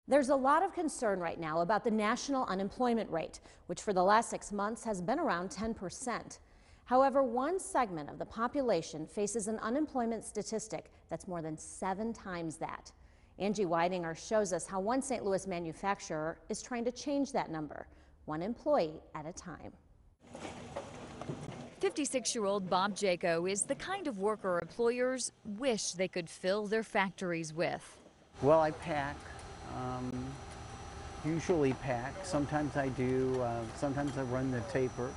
There's a lot of concern right now about the national unemployment rate, which for the last 6 months has been around 10%. However, one segment of the population faces an unemployment statistic that's more than 7 times that. Angie Weidinger shows us how one St. Louis manufacturer is trying to change that number, one employee at a time. 56-year-old Bob Jaco is the kind of worker employers wish they could fill their factories with. Well, I pack, usually pack. Sometimes I do, sometimes I run the taper.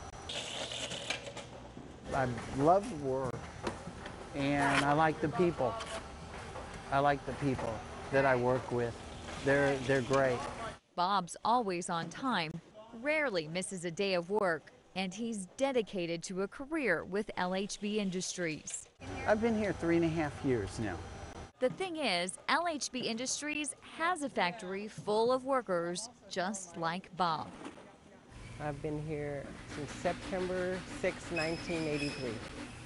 I love work and I like the people. I like the people that I work with. They're great. Bob's always on time, rarely misses a day of work, and he's dedicated to a career with LHB Industries. I've been here 3.5 years now. The thing is, LHB Industries has a factory full of workers just like Bob. I've been here since September 6, 1983.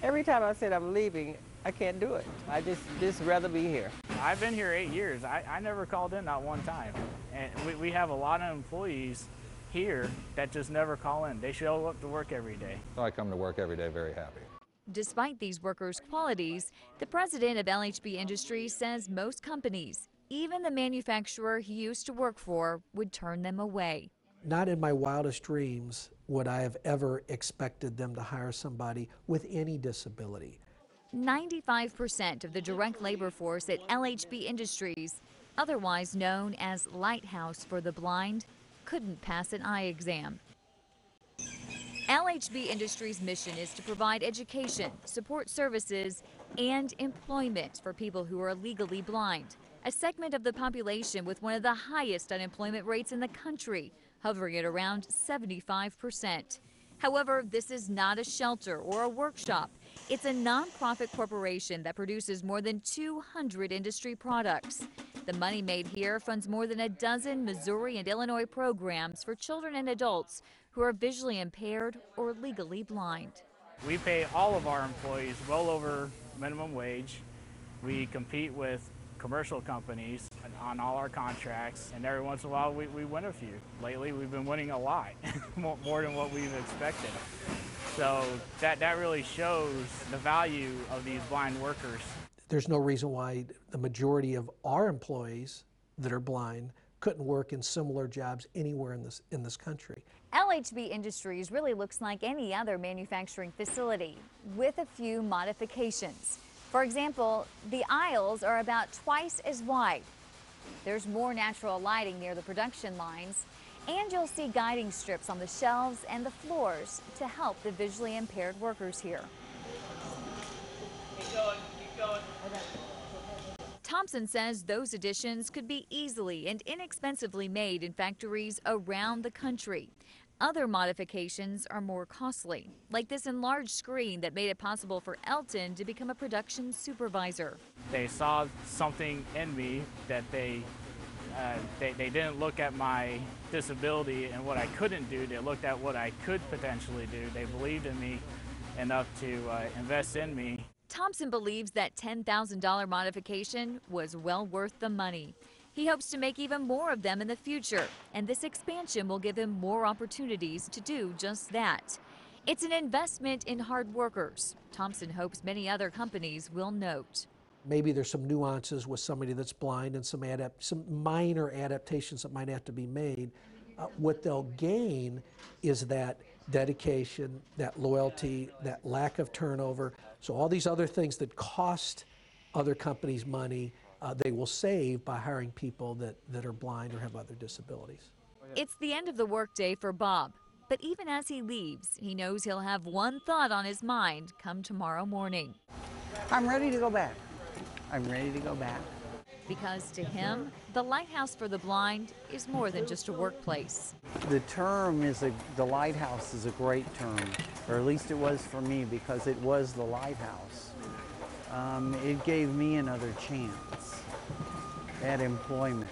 Every time I said I'm leaving, I can't do it. I just rather be here. I've been here 8 years. I never called in, not one time. And we have a lot of employees here that just never call in. They show up to work every day. I come to work every day very happy. Despite these workers' qualities, the president of LHB Industries says most companies, even the manufacturer he used to work for, would turn them away. Not in my wildest dreams would I have ever expected them to hire somebody with any disability. 95% of the direct labor force at LHB Industries, otherwise known as Lighthouse for the blind, couldn't pass an eye exam. LHB Industries' mission is to provide education, support services, and employment for people who are legally blind, a segment of the population with one of the highest unemployment rates in the country, hovering at around 75%. However, this is not a shelter or a workshop. It's a nonprofit corporation that produces more than 200 industry products. The money made here funds more than a dozen Missouri and Illinois programs for children and adults who are visually impaired or legally blind. We pay all of our employees well over minimum wage. We compete with commercial companies on all our contracts, and every once in a while we win a few. Lately we've been winning a lot, more than what we've expected. So that really shows the value of these blind workers. There's no reason why the majority of our employees that are blind couldn't work in similar jobs anywhere in this country. LHB Industries really looks like any other manufacturing facility, with a few modifications. For example, the aisles are about twice as wide. There's more natural lighting near the production lines, and you'll see guiding strips on the shelves and the floors to help the visually impaired workers here. Keep going, keep going. Thompson says those additions could be easily and inexpensively made in factories around the country. Other modifications are more costly, like this enlarged screen that made it possible for Elton to become a production supervisor. They saw something in me that they didn't look at my disability and what I couldn't do. They looked at what I could potentially do. They believed in me enough to invest in me. Thompson believes that $10,000 modification was well worth the money. He hopes to make even more of them in the future, and this expansion will give him more opportunities to do just that. It's an investment in hard workers. Thompson hopes many other companies will note. Maybe there's some nuances with somebody that's blind and some minor adaptations that might have to be made. What they'll gain is that dedication, that loyalty, that lack of turnover. So all these other things that cost other companies money, they will save by hiring people that are blind or have other disabilities. It's the end of the workday for Bob, but even as he leaves, he knows he'll have one thought on his mind come tomorrow morning. I'm ready to go back. I'm ready to go back. Because to him, the Lighthouse for the Blind is more than just a workplace. The term the Lighthouse is a great term, or at least it was for me, because it was the lighthouse. It gave me another chance at employment.